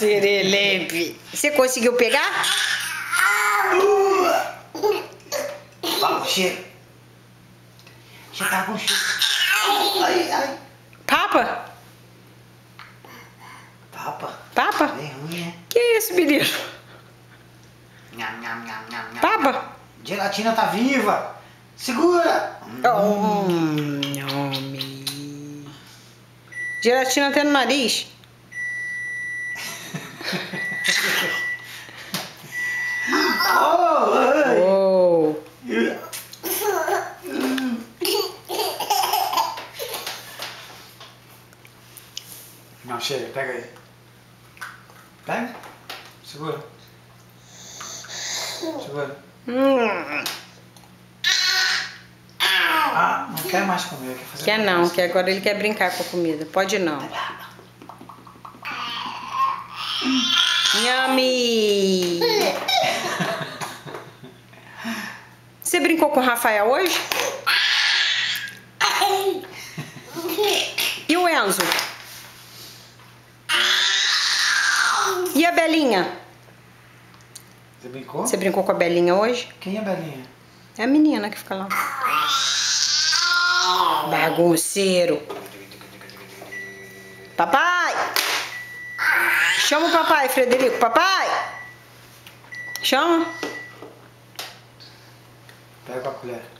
Serelepe. Você conseguiu pegar? Vamos, cheiro. Já tá com cheiro. Ai, ai. Papa? Papa. Papa? Bem ruim, né? Que isso, menino? Nham, nham, nham, nham, nham. Papa? Gelatina tá viva. Segura. Homem. Gelatina até no nariz. Oh. Não, chega, pega aí. Pega. Segura. Segura. Ah, não quer mais comer. Quer fazer Quer não, que agora ele quer brincar com a comida. Pode não. Yummy! Você brincou com o Rafael hoje? E o Enzo? E a Belinha? Você brincou? Você brincou com a Belinha hoje? Quem é a Belinha? É a menina que fica lá. Bagunceiro. Papai! Chama o papai, Frederico. Papai! Chama. Pega com a colher.